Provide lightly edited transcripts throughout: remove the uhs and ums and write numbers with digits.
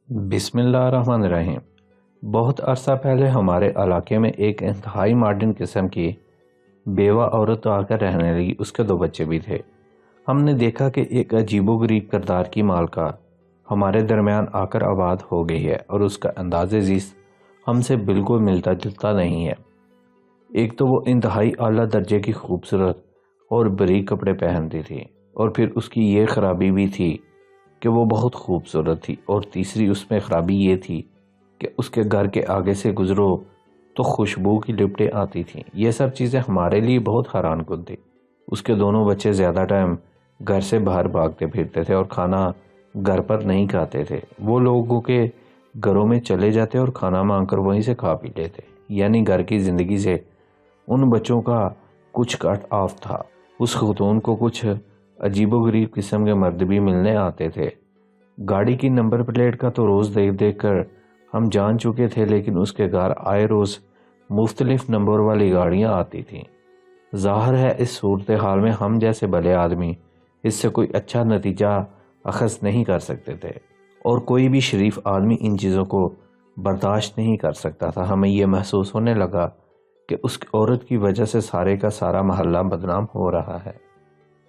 بسم اللہ الرحمن الرحیم۔ بہت عرصہ پہلے ہمارے علاقے میں ایک انتہائی ماڈرن قسم کی بیوہ عورت آ کر رہنے لگی۔ اس کے 2 بچے بھی تھے۔ ہم نے دیکھا کہ ایک عجیب و غریب کردار کی مالکہ ہمارے درمیان آ کر آباد ہو گئی ہے اور اس کا انداز زیست ہم سے بالکل ملتا جلتا نہیں ہے۔ ایک تو وہ انتہائی اعلیٰ درجے کی خوبصورت اور باریک کپڑے پہنتی تھی، اور پھر اس کی یہ خرابی بھی تھی کہ وہ بہت خوبصورت تھی، اور تیسری اس میں خرابی یہ تھی کہ اس کے گھر کے آگے سے گزرو تو خوشبو کی لپٹیں آتی تھیں۔ یہ سب چیزیں ہمارے لیے بہت حیران کن تھی۔ اس کے دونوں بچے زیادہ ٹائم گھر سے باہر بھاگتے پھرتے تھے اور کھانا گھر پر نہیں کھاتے تھے۔ وہ لوگوں کے گھروں میں چلے جاتے اور کھانا مانگ کر وہیں سے کھا پی لیتے، یعنی گھر کی زندگی سے ان بچوں کا کچھ کٹ آف تھا۔ اس خاتون کو کچھ عجیب و غریب قسم کے مرد بھی ملنے آتے تھے۔ گاڑی کی نمبر پلیٹ کا تو روز دیکھ دیکھ کر ہم جان چکے تھے، لیکن اس کے گھر آئے روز مختلف نمبر والی گاڑیاں آتی تھیں۔ ظاہر ہے اس صورتحال میں ہم جیسے بھلے آدمی اس سے کوئی اچھا نتیجہ اخذ نہیں کر سکتے تھے، اور کوئی بھی شریف آدمی ان چیزوں کو برداشت نہیں کر سکتا تھا۔ ہمیں یہ محسوس ہونے لگا کہ اس عورت کی وجہ سے سارے کا سارا محلہ بدنام ہو رہا ہے۔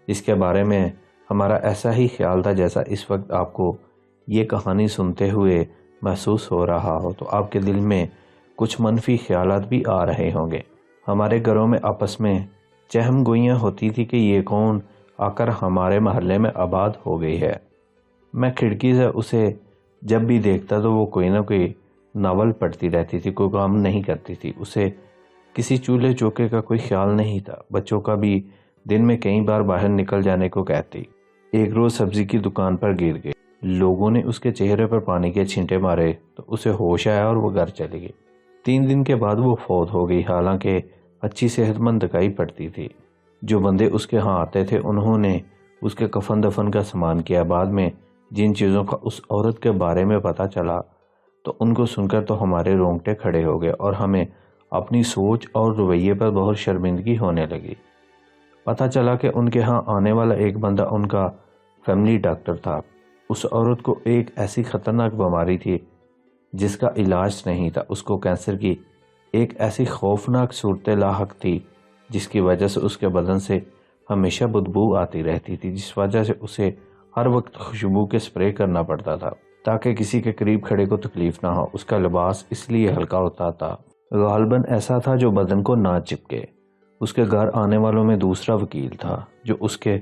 اس کے بارے میں ہمارا ایسا ہی خیال تھا جیسا اس وقت آپ کو یہ کہانی سنتے ہوئے محسوس ہو رہا ہو، تو آپ کے دل میں کچھ منفی خیالات بھی آ رہے ہوں گے۔ ہمارے گھروں میں آپس میں چہم گوئیاں ہوتی تھی کہ یہ کون آ کر ہمارے محلے میں آباد ہو گئی ہے۔ میں کھڑکی سے اسے جب بھی دیکھتا تو وہ کوئی نہ کوئی ناول پڑھتی رہتی تھی، کوئی کام نہیں کرتی تھی۔ اسے کسی چولہے چوکے کا کوئی خیال نہیں تھا۔ بچوں کا بھی دن میں کئی بار باہر نکل جانے کو کہتی۔ ایک روز سبزی کی دکان پر گر گئی۔ لوگوں نے اس کے چہرے پر پانی کے چھینٹے مارے تو اسے ہوش آیا اور وہ گھر چلی گئی۔ 3 دن کے بعد وہ فوت ہو گئی، حالانکہ اچھی صحت مند دکھائی پڑتی تھی۔ جو بندے اس کے ہاں آتے تھے انہوں نے اس کے کفن دفن کا سامان کیا۔ بعد میں جن چیزوں کا اس عورت کے بارے میں پتہ چلا تو ان کو سن کر تو ہمارے رونگٹے کھڑے ہو گئے، اور ہمیں اپنی سوچ اور رویے پر بہت شرمندگی ہونے لگی۔ پتہ چلا کہ ان کے ہاں آنے والا ایک بندہ ان کا فیملی ڈاکٹر تھا۔ اس عورت کو ایک ایسی خطرناک بیماری تھی جس کا علاج نہیں تھا۔ اس کو کینسر کی ایک ایسی خوفناک صورت لاحق تھی جس کی وجہ سے اس کے بدن سے ہمیشہ بدبو آتی رہتی تھی، جس وجہ سے اسے ہر وقت خوشبو کے سپرے کرنا پڑتا تھا تاکہ کسی کے قریب کھڑے کو تکلیف نہ ہو۔ اس کا لباس اس لیے ہلکا ہوتا تھا، غالباً ایسا تھا جو بدن کو نہ چپکے۔ اس کے گھر آنے والوں میں دوسرا وکیل تھا جو اس کے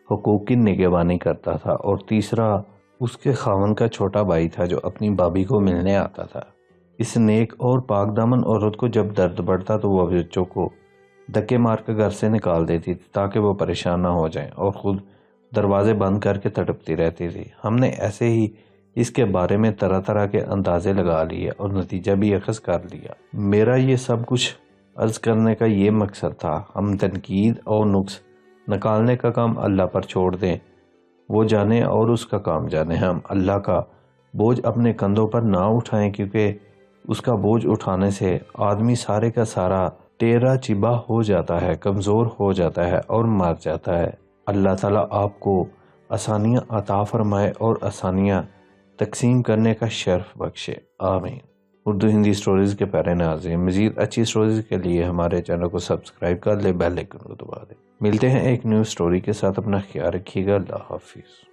حقوق کی نگہبانی کرتا تھا، اور تیسرا اس کے خاوند کا چھوٹا بھائی تھا جو اپنی بھابھی کو ملنے آتا تھا۔ اس نیک اور پاک دامن عورت کو جب درد بڑھتا تو وہ بچوں کو دھکے مار کر گھر سے نکال دیتی تھی تاکہ وہ پریشان نہ ہو جائیں، اور خود دروازے بند کر کے تڑپتی رہتی تھی۔ ہم نے ایسے ہی اس کے بارے میں طرح طرح کے اندازے لگا لیے اور نتیجہ بھی اخذ کر لیا۔ میرا یہ سب کچھ عرض کرنے کا یہ مقصد تھا، ہم تنقید اور نقص نکالنے کا کام اللہ پر چھوڑ دیں، وہ جانے اور اس کا کام جانے۔ ہم اللہ کا بوجھ اپنے کندھوں پر نہ اٹھائیں، کیونکہ اس کا بوجھ اٹھانے سے آدمی سارے کا سارا ٹیرا چیبا ہو جاتا ہے، کمزور ہو جاتا ہے اور مر جاتا ہے۔ اللہ تعالیٰ آپ کو آسانیاں عطا فرمائے اور آسانیاں تقسیم کرنے کا شرف بخشے، آمین۔ اردو ہندی سٹوریز کے پیارے ناظرین، مزید اچھی سٹوریز کے لیے ہمارے چینل کو سبسکرائب کر لیں، بیل آئیکن کو دبا دیں۔ ملتے ہیں ایک نیو سٹوری کے ساتھ، اپنا خیال رکھیے گا، اللہ حافظ۔